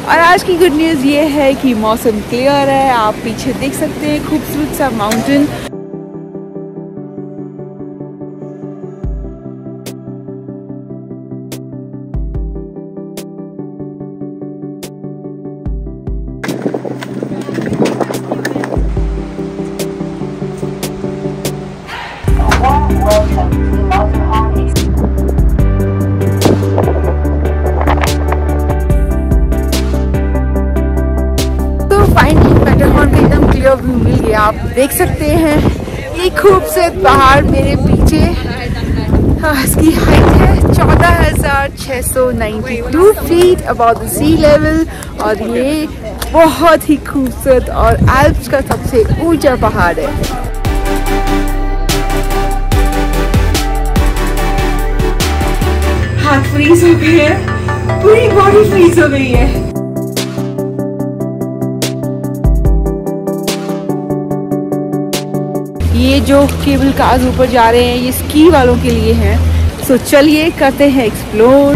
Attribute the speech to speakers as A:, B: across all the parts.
A: और आज की गुड न्यूज़ ये है कि मौसम क्लियर है। आप पीछे देख सकते हैं खूबसूरत सा माउंटेन। व्यू मिल गया। आप देख सकते हैं ये खूबसूरत पहाड़ मेरे पीछे। इसकी हाइट है 14,692 feet above the sea level और ये बहुत ही खूबसूरत और एल्प्स का सबसे ऊंचा पहाड़ है। हाथ फ्रीज हो गए हैं, पूरी बॉडी फ्रीज हो गई है। ये जो केबल कार्स ऊपर जा रहे हैं ये स्की वालों के लिए हैं। सो चलिए करते हैं explore.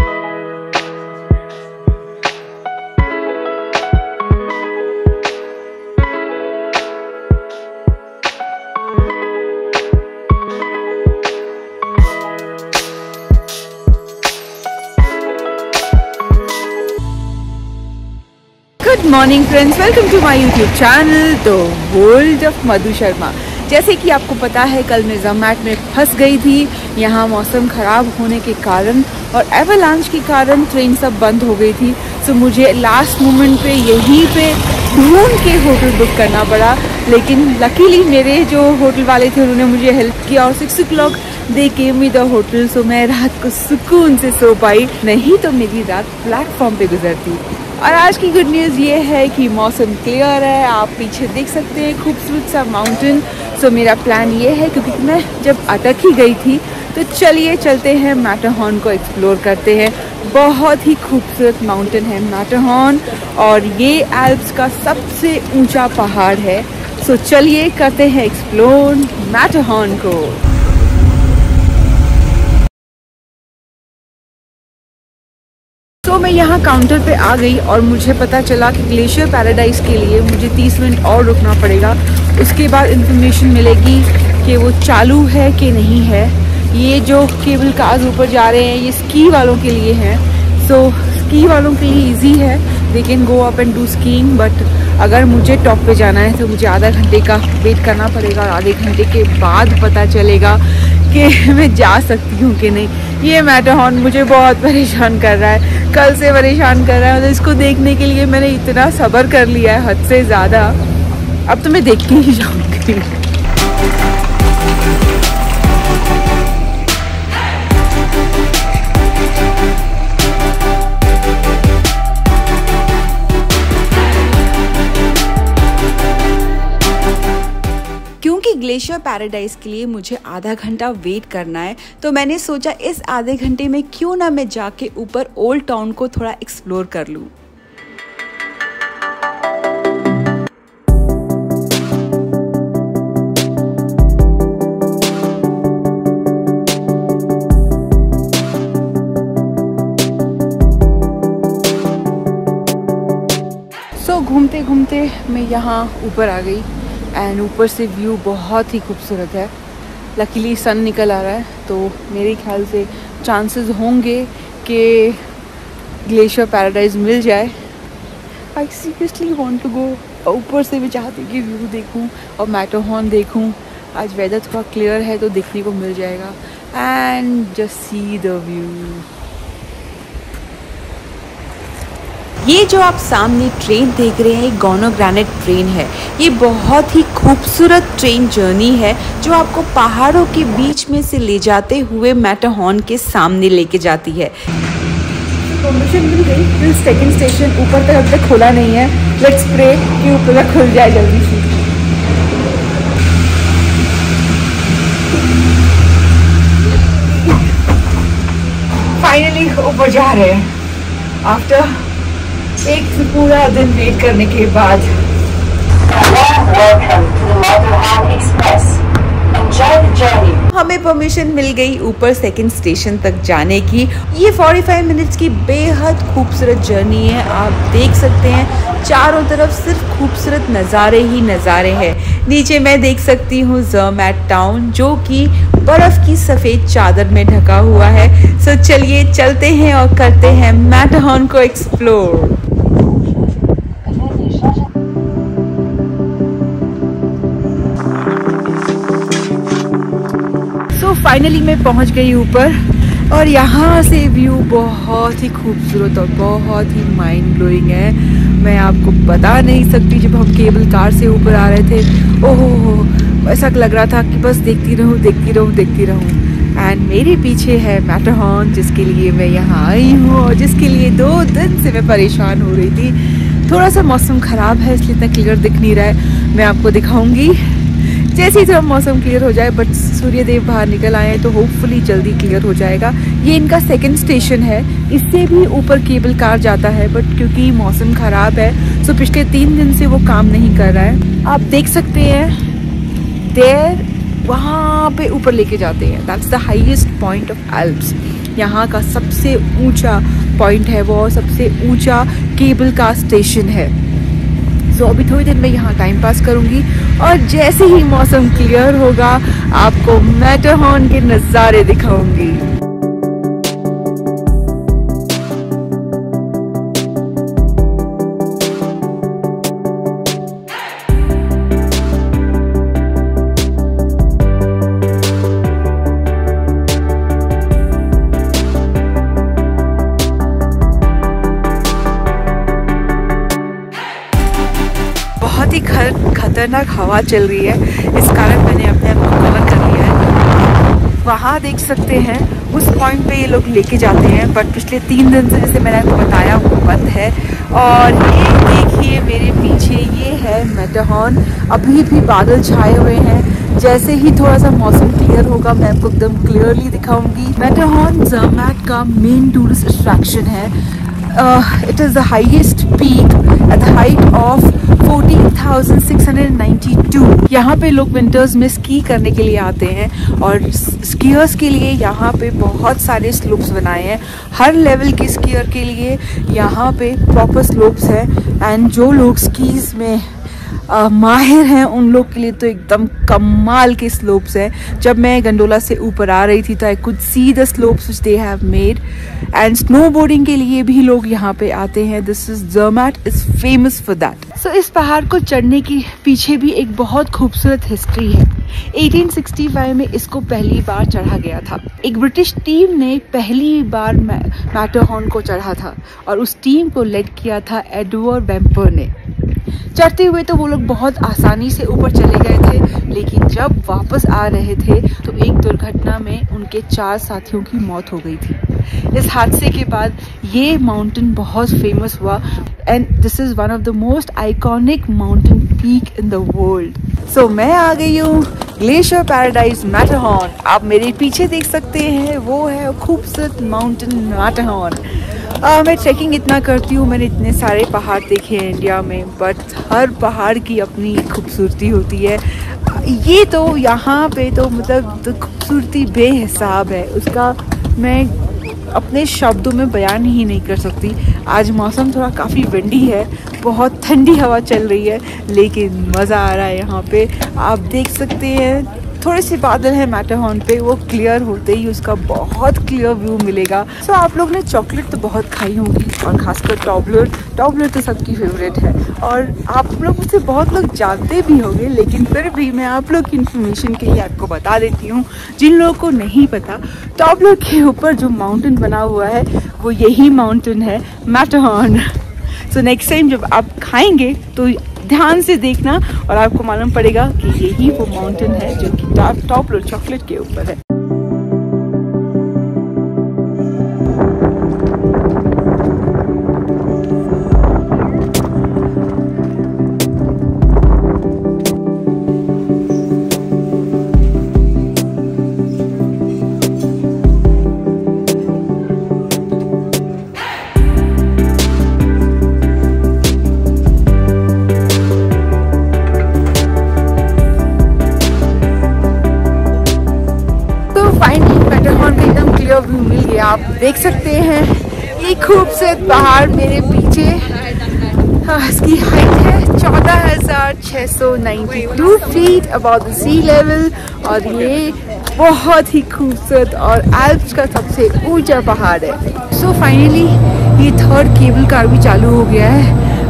A: Good morning friends, welcome to my YouTube channel the world of Madhu Sharma. जैसे कि आपको पता है कल मैं ज़माट में फंस गई थी। यहाँ मौसम ख़राब होने के कारण और एवलांच के कारण ट्रेन सब बंद हो गई थी। सो मुझे लास्ट मोमेंट पे यहीं पे ढूंढ के होटल बुक करना पड़ा। लेकिन लकीली मेरे जो होटल वाले थे उन्होंने मुझे हेल्प किया और 6 o'clock they came me the hotel. सो मैं रात को सुकून से सो पाई, नहीं तो मेरी रात प्लेटफॉर्म पे गुजरती। और आज की गुड न्यूज़ ये है कि मौसम क्लियर है। आप पीछे देख सकते हैं खूबसूरत सा माउंटेन। सो मेरा प्लान ये है, क्योंकि मैं जब अटक ही गई थी तो चलिए चलते हैं मैटरहॉर्न को एक्सप्लोर करते हैं। बहुत ही खूबसूरत माउंटेन है मैटरहॉर्न और ये एल्प्स का सबसे ऊंचा पहाड़ है। सो चलिए करते हैं एक्सप्लोर मैटरहॉर्न को। तो मैं यहाँ काउंटर पे आ गई और मुझे पता चला कि ग्लेशियर पैराडाइज के लिए मुझे 30 मिनट और रुकना पड़ेगा। उसके बाद इंफॉर्मेशन मिलेगी कि वो चालू है कि नहीं है। ये जो केबल कार्स ऊपर जा रहे हैं ये स्की वालों के लिए हैं। सो स्की वालों के लिए इजी है, they can go up and do skiing. But अगर मुझे टॉप पे जाना है तो मुझे आधा घंटे का वेट करना पड़ेगा और आधे घंटे के बाद पता चलेगा कि मैं जा सकती हूँ कि नहीं। ये मैटरहॉर्न मुझे बहुत परेशान कर रहा है, कल से परेशान कर रहा है। मतलब इसको देखने के लिए मैंने इतना सब्र कर लिया है हद से ज़्यादा। अब तो मैं देखती ही जाऊँगी। ग्लेशियर पैराडाइज के लिए मुझे आधा घंटा वेट करना है, तो मैंने सोचा इस आधे घंटे में क्यों ना मैं जाके ऊपर ओल्ड टाउन को थोड़ा एक्सप्लोर कर लूं। सो घूमते घूमते मैं यहाँ ऊपर आ गई एंड ऊपर से व्यू बहुत ही खूबसूरत है। लकीली सन निकल आ रहा है तो मेरे ख्याल से चांसेस होंगे कि ग्लेशियर पैराडाइज मिल जाए। I seriously want to go. ऊपर से भी चाहती कि व्यू देखूं और मैटरहॉर्न देखूं। आज वेदर थोड़ा क्लियर है तो देखने को मिल जाएगा and just see the view. ये जो आप सामने ट्रेन देख रहे हैं गोनो ग्रेनाइट ट्रेन है। ये बहुत ही खूबसूरत ट्रेन जर्नी है जो आपको पहाड़ों के बीच में से ले जाते हुए मैटरहॉर्न के सामने लेके जाती है। परमिशन मिल गई। फिर सेकंड स्टेशन ऊपर तक अब तक खोला नहीं है। लेट्स प्रे कि ऊपर तक खुल जाए जल्दी से। फाइनली ऊपर जा रहे हैं आफ्टर एक पूरा दिन वेट करने के बाद।
B: Welcome to the Matterhorn Express.
A: हमें परमिशन मिल गई ऊपर सेकंड स्टेशन तक जाने की। ये 45 मिनट्स की बेहद खूबसूरत जर्नी है। आप देख सकते हैं चारों तरफ सिर्फ खूबसूरत नज़ारे ही नज़ारे हैं। नीचे मैं देख सकती हूँ ज़रमैट टाउन जो कि बर्फ़ की सफ़ेद चादर में ढका हुआ है। सो चलिए चलते हैं और करते हैं मैटरहॉर्न को एक्सप्लोर। फाइनली मैं पहुंच गई ऊपर और यहाँ से व्यू बहुत ही खूबसूरत और बहुत ही माइंड ब्लोइंग है। मैं आपको बता नहीं सकती, जब हम केबल कार से ऊपर आ रहे थे ओहो ऐसा लग रहा था कि बस देखती रहूँ देखती रहूँ देखती रहूँ। एंड मेरे पीछे है मैटरहॉर्न जिसके लिए मैं यहाँ आई हूँ और जिसके लिए 2 दिन से मैं परेशान हो रही थी। थोड़ा सा मौसम ख़राब है इसलिए इतना क्लियर दिख नहीं रहा है। मैं आपको दिखाऊंगी जैसे ही थोड़ा मौसम क्लियर हो जाए, बट सूर्यदेव बाहर निकल आए तो होपफुली जल्दी क्लियर हो जाएगा। ये इनका सेकंड स्टेशन है। इससे भी ऊपर केबल कार जाता है बट क्योंकि मौसम ख़राब है सो पिछले 3 दिन से वो काम नहीं कर रहा है। आप देख सकते हैं देर वहाँ पे ऊपर लेके जाते हैं। That's the highest point of Alps. यहाँ का सबसे ऊंचा पॉइंट है वो, सबसे ऊंचा केबल कार स्टेशन है। सो अभी थोड़ी देर में यहाँ टाइम पास करूँगी और जैसे ही मौसम क्लियर होगा आपको मैटरहॉर्न के नज़ारे दिखाऊंगी। बहुत ही खतरनाक हवा चल रही है, इस कारण मैंने अपने आप को कवर कर लिया है। वहाँ देख सकते हैं उस पॉइंट पे ये लोग लेके जाते हैं बट पिछले 3 दिन से जैसे मैंने आपको बताया वो बंद है। और ये देखिए मेरे पीछे ये है मैटरहॉर्न। अभी भी बादल छाए हुए हैं। जैसे ही थोड़ा सा मौसम क्लियर होगा मैं आपको एकदम क्लियरली दिखाऊंगी। मैटरहॉर्न ज़रमैट का मेन टूरिस्ट अट्रैक्शन है। It is the highest peak at the height of 14,692। यहाँ पे लोग विंटर्स में स्की करने के लिए आते हैं और स्कीयर्स के लिए यहाँ पे बहुत सारे स्लोप्स बनाए हैं। हर लेवल के स्कीयर के लिए यहाँ पे प्रॉपर स्लोप्स हैं एंड जो लोग स्कीज में माहिर हैं उन लोग के लिए तो एकदम कमाल के स्लोप्स हैं। जब मैं गंडोला से ऊपर आ रही थी तो I could see the slopes which they have made and snowboarding के लिए भी लोग यहाँ पे आते हैं। This is Zermatt is famous for that. So इस पहाड़ को चढ़ने के पीछे भी एक बहुत खूबसूरत हिस्ट्री है। 1865 में इसको पहली बार चढ़ा गया था। एक ब्रिटिश टीम ने पहली बार मैटरहॉर्न को चढ़ा था और उस टीम को लीड किया था एडवर्ड वेम्पर ने। चढ़ते हुए तो वो लोग बहुत आसानी से ऊपर चले गए थे, लेकिन जब वापस आ रहे थे तो एक दुर्घटना में उनके 4 साथियों की मौत हो गई थी। इस हादसे के बाद ये माउंटेन बहुत फेमस हुआ and this is one of the most iconic mountain peak in the world. So मैं आ गई हूँ ग्लेशियर पैराडाइज मैटरहॉर्न। आप मेरे पीछे देख सकते हैं वो है खूबसूरत माउंटेन मैटरहॉर्न। मैं ट्रैकिंग इतना करती हूँ, मैंने इतने सारे पहाड़ देखे हैं इंडिया में बट हर पहाड़ की अपनी खूबसूरती होती है। ये तो यहाँ पे तो मतलब खूबसूरती बेहिसाब है, उसका मैं अपने शब्दों में बयान ही नहीं कर सकती। आज मौसम थोड़ा काफ़ी विंडी है, बहुत ठंडी हवा चल रही है लेकिन मज़ा आ रहा है यहाँ पे। आप देख सकते हैं थोड़े से बादल हैं मैटरहॉर्न पे, वो क्लियर होते ही उसका बहुत क्लियर व्यू मिलेगा। सो आप लोग ने चॉकलेट तो बहुत खाई होंगी और खासकर टॉबलर तो सबकी फेवरेट है और आप लोग मुझसे बहुत लोग जानते भी होंगे, लेकिन फिर भी मैं आप लोग की इन्फॉर्मेशन के लिए आपको बता देती हूँ जिन लोगों को नहीं पता। टॉबलर के ऊपर जो माउंटेन बना हुआ है वो यही माउंटेन है मैटरहॉर्न। सो नेक्स्ट टाइम जब आप खाएंगे तो ध्यान से देखना और आपको मालूम पड़ेगा कि यही वो माउंटेन है जो कि टॉबलर चॉकलेट के ऊपर है। देख सकते हैं ये खूबसूरत पहाड़ मेरे पीछे। इसकी हाइट है 14,692 feet about the sea level और ये बहुत ही खूबसूरत और एल्प्स का सबसे ऊंचा पहाड़ है। सो फाइनली ये थर्ड केबल कार भी चालू हो गया है।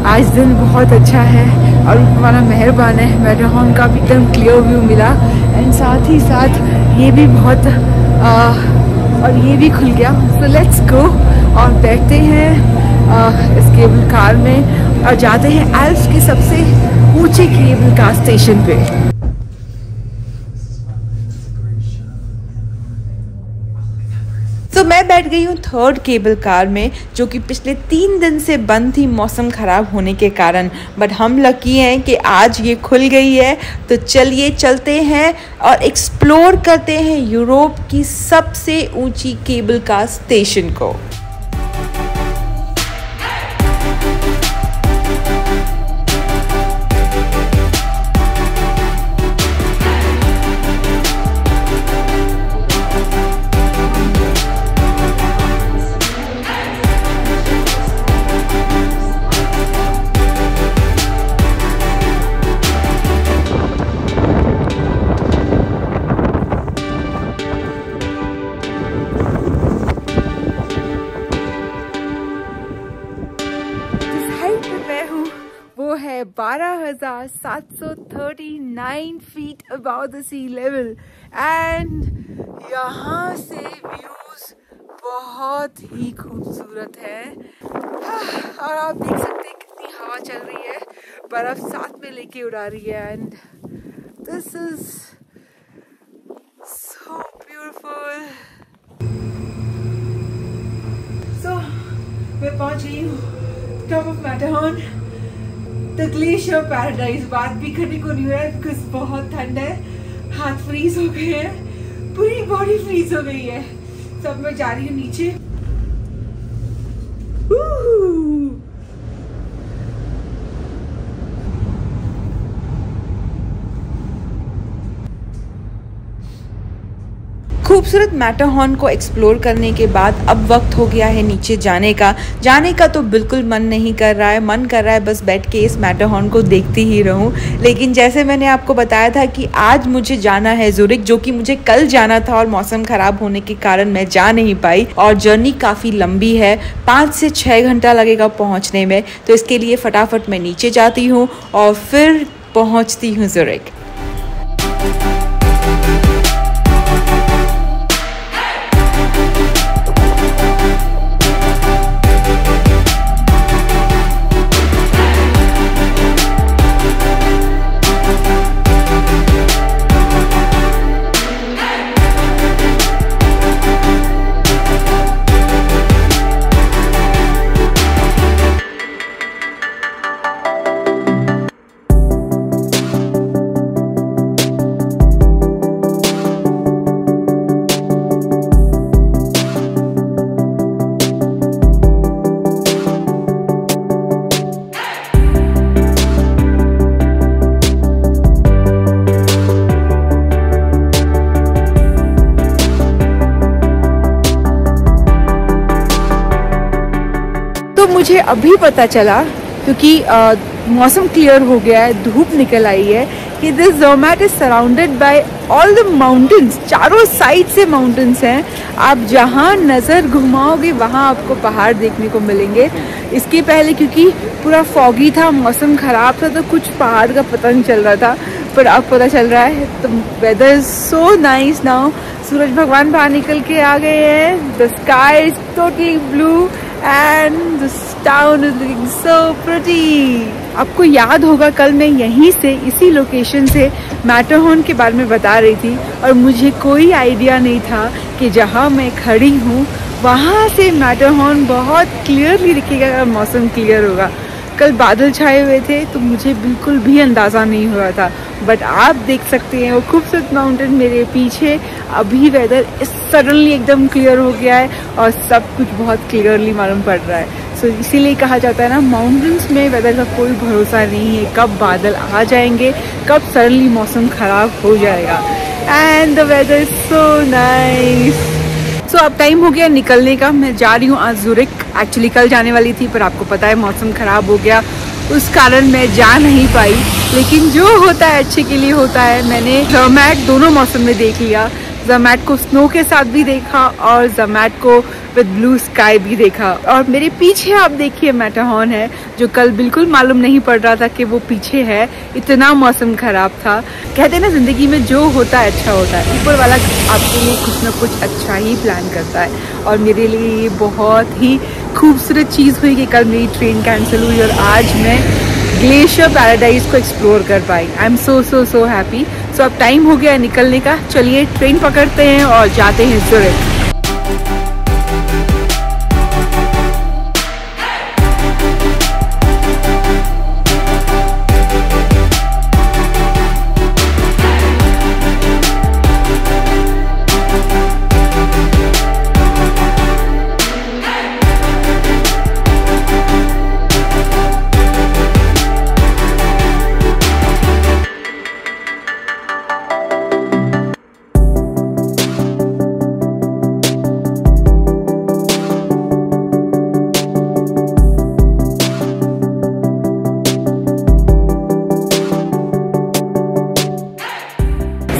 A: आज दिन बहुत अच्छा है और हमारा मेहरबान है, मैटरहॉर्न का भी एकदम क्लियर व्यू मिला एंड साथ ही साथ ये भी बहुत और ये भी खुल गया। सो लेट्स गो और बैठते हैं इस केबल कार में और जाते हैं एल्प्स के सबसे ऊंचे केबल कार स्टेशन पे। तो मैं बैठ गई हूँ थर्ड केबल कार में, जो कि पिछले 3 दिन से बंद थी मौसम ख़राब होने के कारण। बट हम लकी हैं कि आज ये खुल गई है। तो चलिए चलते हैं और एक्सप्लोर करते हैं यूरोप की सबसे ऊंची केबल कार स्टेशन को। वो है 12,739 feet about the sea level and यहाँ से व्यूज बहुत ही खूबसूरत है। और आप देख सकते हैं कितनी हवा चल रही है, बर्फ साथ में लेके उड़ा रही है and this is so beautiful. So मैं पहुंच गई हूँ top of Matterhorn, the glacier paradise. बात भी करने को नहीं है बिकॉज बहुत ठंड है, हाथ फ्रीज हो गए हैं, पूरी बॉडी फ्रीज हो गई है। तो अब मैं जा रही हूँ नीचे। खूबसूरत मैटरहॉर्न को एक्सप्लोर करने के बाद अब वक्त हो गया है नीचे जाने का। जाने का तो बिल्कुल मन नहीं कर रहा है, मन कर रहा है बस बैठ के इस मैटरहॉर्न को देखती ही रहूं। लेकिन जैसे मैंने आपको बताया था कि आज मुझे जाना है ज़ुरिक, जो कि मुझे कल जाना था और मौसम ख़राब होने के कारण मैं जा नहीं पाई और जर्नी काफ़ी लंबी है, 5 से 6 घंटा लगेगा पहुँचने में। तो इसके लिए फटाफट मैं नीचे जाती हूँ और फिर पहुँचती हूँ ज़ुरिक। मुझे अभी पता चला क्योंकि मौसम क्लियर हो गया है, धूप निकल आई है कि this Zermatt is surrounded by all the mountains. चारों साइड से माउंटेन्स हैं, आप जहाँ नज़र घुमाओगे वहाँ आपको पहाड़ देखने को मिलेंगे। इसके पहले क्योंकि पूरा फॉगी था, मौसम ख़राब था, तो कुछ पहाड़ का पता नहीं चल रहा था, पर अब पता चल रहा है। तो weather is so nice now, सूरज भगवान बाहर निकल के आ गए हैं, the sky is totally blue and this town is looking so pretty. आपको याद होगा कल मैं यहीं से, इसी लोकेशन से मैटरहॉर्न के बारे में बता रही थी और मुझे कोई आइडिया नहीं था कि जहाँ मैं खड़ी हूँ वहाँ से मैटरहॉर्न बहुत क्लियरली दिखेगा अगर मौसम क्लियर होगा। कल बादल छाए हुए थे तो मुझे बिल्कुल भी अंदाज़ा नहीं हुआ था, बट आप देख सकते हैं वो खूबसूरत माउंटेन मेरे पीछे। अभी वेदर सडनली एकदम क्लियर हो गया है और सब कुछ बहुत क्लियरली मालूम पड़ रहा है। सो इसीलिए कहा जाता है ना, माउंटेन्स में वेदर का कोई भरोसा नहीं है, कब बादल आ जाएंगे, कब सडनली मौसम ख़राब हो जाएगा। And the weather is so nice. So अब टाइम हो गया निकलने का। मैं जा रही हूँ आज ज़ुरिक। एक्चुअली कल जाने वाली थी पर आपको पता है मौसम ख़राब हो गया, उस कारण मैं जा नहीं पाई। लेकिन जो होता है अच्छे के लिए होता है। मैंने ज़रमैट दोनों मौसम में देख लिया। ज़रमैट को स्नो के साथ भी देखा और ज़रमैट को विद ब्लू स्काई भी देखा। और मेरे पीछे आप देखिए मैटरहॉर्न है, जो कल बिल्कुल मालूम नहीं पड़ रहा था कि वो पीछे है, इतना मौसम खराब था। कहते हैं ना ज़िंदगी में जो होता है अच्छा होता है, ऊपर वाला आपके लिए कुछ ना कुछ अच्छा ही प्लान करता है। और मेरे लिए ये बहुत ही खूबसूरत चीज़ हुई कि कल मेरी ट्रेन कैंसिल हुई और आज मैं ग्लेशियर पैराडाइज को एक्सप्लोर कर पाई। आई एम सो हैप्पी। सो अब टाइम हो गया निकलने का। चलिए ट्रेन पकड़ते हैं और जाते हैं ज़ुरिक।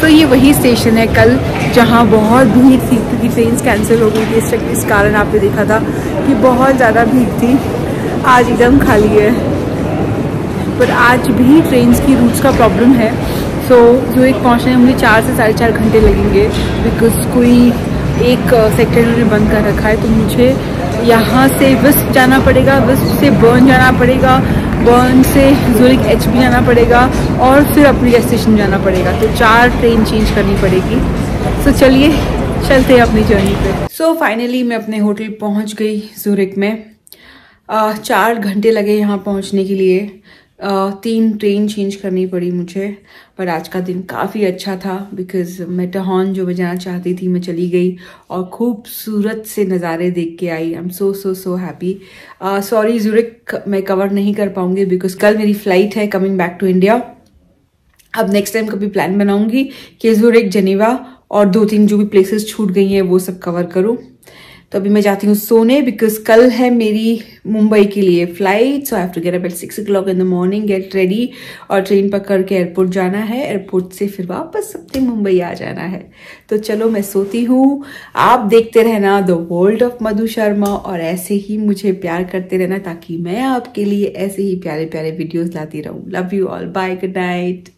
A: तो ये वही स्टेशन है कल जहाँ बहुत भीड़ थी क्योंकि ट्रेन कैंसिल हो गई थी। इस कारण आपने देखा था कि बहुत ज़्यादा भीड़ थी। आज एकदम खाली है, पर आज भी ट्रेन की रूट्स का प्रॉब्लम है। सो ज़ुरिक पहुँचने में मुझे 4 से 4.5 घंटे लगेंगे बिकॉज कोई एक सेक्टर उन्होंने बंद कर रखा है। तो मुझे यहाँ से विस्प जाना पड़ेगा, विस्प से बर्न जाना पड़ेगा, बर्न से ज़ुरिक HB जाना पड़ेगा और फिर अपनी डेस्टिनेशन जाना पड़ेगा। तो 4 ट्रेन चेंज करनी पड़ेगी। सो चलिए चलते हैं अपनी जर्नी पे। सो फाइनली मैं अपने होटल पहुंच गई ज़ुरिक में। 4 घंटे लगे यहाँ पहुंचने के लिए। 3 ट्रेन चेंज करनी पड़ी मुझे। पर आज का दिन काफ़ी अच्छा था बिकॉज मैटरहॉर्न जो मैं जाना चाहती थी मैं चली गई और खूबसूरत से नज़ारे देख के आई। I am so happy. Sorry Zurich मैं कवर नहीं कर पाऊंगी बिकॉज कल मेरी फ़्लाइट है कमिंग बैक टू इंडिया। अब नेक्स्ट टाइम कभी प्लान बनाऊंगी कि ज़ुरिक, जेनेवा और 2-3 जो भी प्लेसेस छूट गई हैं वो सब कवर करूं। तो अभी मैं जाती हूँ सोने बिकॉज कल है मेरी मुंबई के लिए flight. So I have to get up at 6 o'clock in the morning, get ready और ट्रेन पकड़ के एयरपोर्ट जाना है। एयरपोर्ट से फिर वापस अपने मुंबई आ जाना है। तो चलो मैं सोती हूँ। आप देखते रहना the world of Madhu Sharma और ऐसे ही मुझे प्यार करते रहना ताकि मैं आपके लिए ऐसे ही प्यारे प्यारे वीडियोस लाती रहूँ। Love you all, bye, good night.